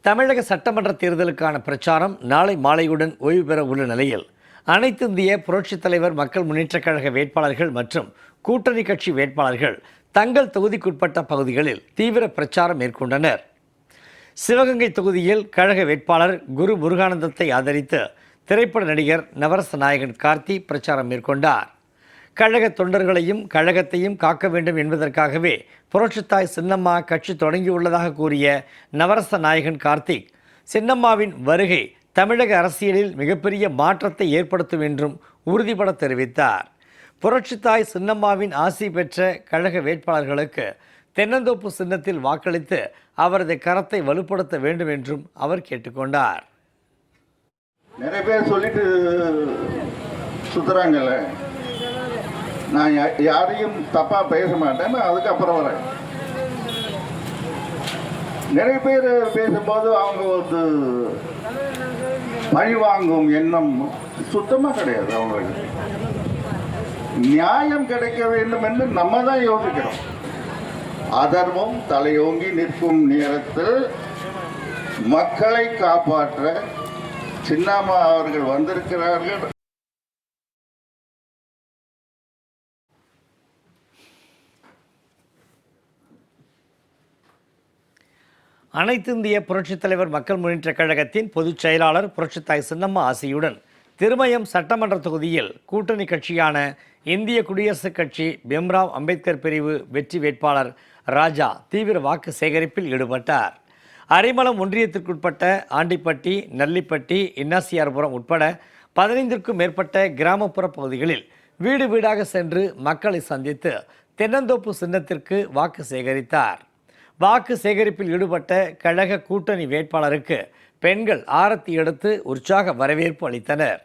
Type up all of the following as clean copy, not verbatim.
தமிழக சட்டமன்ற தேர்தலுக்கான பிரச்சாரம் நாளை மாலையுடன் ஓய்வு பெற உள்ள நிலையில் அனைத்து இந்திய புரட்சித் தலைவர் மக்கள் முன்னேற்றக் கழக வேட்பாளர்கள் மற்றும் கூட்டணி கட்சி வேட்பாளர்கள் தங்கள் தொகுதிக்குட்பட்ட பகுதிகளில் தீவிர பிரச்சாரம் மேற்கொண்டனர். சிவகங்கை தொகுதியில் கழக வேட்பாளர் குரு முருகானந்தத்தை ஆதரித்து திரைப்பட நடிகர் நவரச நாயகன் கார்த்தி பிரச்சாரம் மேற்கொண்டார். கழக தொண்டர்களையும் கழகத்தையும் காக்க வேண்டும் என்பதற்காகவே புரட்சித்தாய் சின்னம்மா கட்சி தொடங்கியுள்ளதாக கூறிய நவரச நாயகன் கார்த்திக், சின்னம்மாவின் வருகை தமிழக அரசியலில் மிகப்பெரிய மாற்றத்தை ஏற்படுத்தும் என்றும் உறுதிபட தெரிவித்தார். புரட்சித்தாய் சின்னம்மாவின் ஆசி பெற்ற கழக வேட்பாளர்களுக்கு தென்னந்தோப்பு சின்னத்தில் வாக்களித்து அவரது கரத்தை வலுப்படுத்த வேண்டும் என்றும் அவர் கேட்டுக்கொண்டார். நிறைய பேர் சொல்லிட்டு சுத்துறாங்கல்ல, நான் யாரையும் தப்பா பேச மாட்டேன். அதுக்கப்புறம் வரேன். நிறைய பேர் பேசும்போது அவங்க ஒரு பழி வாங்கும் எண்ணம் சுத்தமா கிடையாது. அவங்களுக்கு நியாயம் கிடைக்க வேண்டும் என்று நம்ம தான் யோசிக்கிறோம். அதர்மம் தலையோங்கி நிற்கும் நேரத்தில் மக்களை காப்பாற்ற சின்னம்மா அவர்கள் வந்திருக்கிறார்கள். அனைத்து இந்திய புரட்சித் தலைவர் மக்கள் முன்னேற்றக் கழகத்தின் பொதுச் செயலாளர் புரட்சித்தாய் சின்னம்மா ஆசியுடன் திருமயம் சட்டமன்ற தொகுதியில் கூட்டணி கட்சியான இந்திய குடியரசுக் கட்சி பீம்ராவ் அம்பேத்கர் பிரிவு வெற்றி வேட்பாளர் ராஜா தீவிர வாக்கு சேகரிப்பில் ஈடுபட்டார். அரிமளம் ஒன்றியத்திற்குட்பட்ட ஆண்டிப்பட்டி, நல்லிப்பட்டி, இன்னாசியார்புரம் உட்பட 15க்கும் மேற்பட்ட கிராமப்புற பகுதிகளில் வீடு வீடாக சென்று மக்களை சந்தித்து தென்னந்தோப்பு சின்னத்திற்கு வாக்கு சேகரித்தார். வாக்கு சேகரிப்பில் ஈடுபட்ட கழக கூட்டணி வேட்பாளருக்கு பெண்கள் ஆரத்தி எடுத்து உற்சாக வரவேற்பு அளித்தனர்.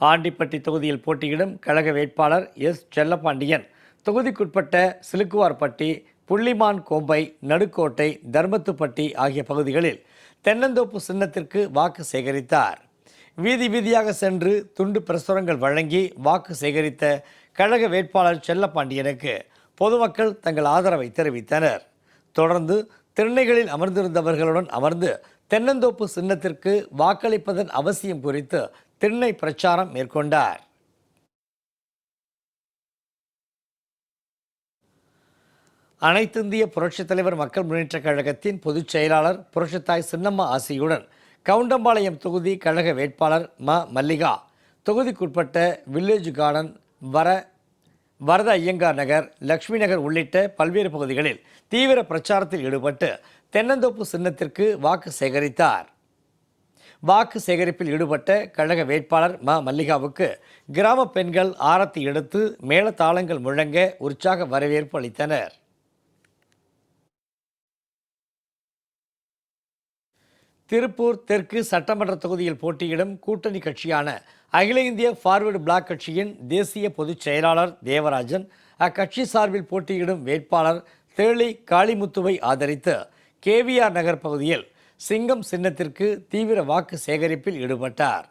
ஆண்டிப்பட்டி தொகுதியில் போட்டியிடும் கழக வேட்பாளர் எஸ் செல்லப்பாண்டியன் தொகுதிக்குட்பட்ட சிலுக்குவார்பட்டி, புள்ளிமான் கோம்பை, நடுக்கோட்டை, தர்மத்துப்பட்டி ஆகிய பகுதிகளில் தென்னந்தோப்பு சின்னத்திற்கு வாக்கு சேகரித்தார். வீதி வீதியாக சென்று துண்டு பிரசுரங்கள் வழங்கி வாக்கு சேகரித்த கழக வேட்பாளர் செல்லப்பாண்டியனுக்கு பொதுமக்கள் தங்கள் ஆதரவை தெரிவித்தனர். தொடர்ந்து திண்ணைகளில் அமர்ந்திருந்தவர்களுடன் அமர்ந்து தென்னந்தோப்பு சின்னத்திற்கு வாக்களிப்பதன் அவசியம் குறித்து திண்ணை பிரச்சாரம் மேற்கொண்டார். அனைத்து இந்திய புரட்சித் தலைவர் மக்கள் முன்னேற்றக் கழகத்தின் பொதுச் செயலாளர் புரட்சித்தாய் சின்னம்மா ஆசியுடன் கவுண்டம்பாளையம் தொகுதி கழக வேட்பாளர் மல்லிகா தொகுதிக்குட்பட்ட வில்லேஜ் கார்டன், வரத ஐயங்கார் நகர், லக்ஷ்மி நகர் உள்ளிட்ட பல்வேறு பகுதிகளில் தீவிர பிரச்சாரத்தில் ஈடுபட்டு தென்னந்தோப்பு சின்னத்திற்கு வாக்கு சேகரித்தார். வாக்கு சேகரிப்பில் ஈடுபட்ட கழக வேட்பாளர் மல்லிகாவுக்கு கிராம பெண்கள் ஆரத்தி எடுத்து மேளதாளங்கள் முழங்க உற்சாக வரவேற்பு அளித்தனர். திருப்பூர் தெற்கு சட்டமன்ற தொகுதியில் போட்டியிடும் கூட்டணி கட்சியான அகில இந்திய ஃபார்வர்டு பிளாக் கட்சியின் தேசிய பொதுச் செயலாளர் தேவராஜன் அக்கட்சி சார்பில் போட்டியிடும் வேட்பாளர் தேளி காளிமுத்துவை ஆதரித்து கேவிஆர் நகர் பகுதியில் சிங்கம் சின்னத்திற்கு தீவிர வாக்கு சேகரிப்பில் ஈடுபட்டார்.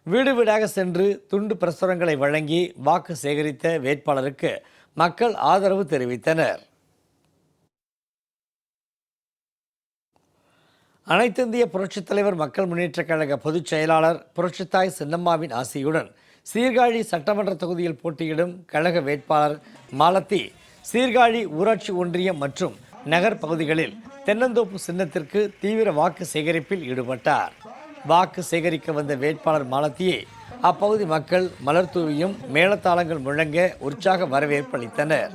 வீடு வீடாக சென்று துண்டு பிரசுரங்களை வழங்கி வாக்கு சேகரித்த வேட்பாளருக்கு மக்கள் ஆதரவு தெரிவித்தனர். அனைத்து இந்திய புரட்சித் தலைவர் மக்கள் முன்னேற்றக் கழக பொதுச் செயலாளர் புரட்சித்தாய் சின்னம்மாவின் ஆசியுடன் சீர்காழி சட்டமன்ற தொகுதியில் போட்டியிடும் கழக வேட்பாளர் மாலத்தி சீர்காழி ஊராட்சி ஒன்றியம் மற்றும் நகர் பகுதிகளில் தென்னந்தோப்பு சின்னத்திற்கு தீவிர வாக்கு சேகரிப்பில் ஈடுபட்டார். வாக்கு சேகரிக்க வந்த வேட்பாளர் மாலத்தியை அப்பகுதி மக்கள் மலர் தூவியும் மேளதாளங்கள் முழங்க உற்சாக வரவேற்பு அளித்தனர்.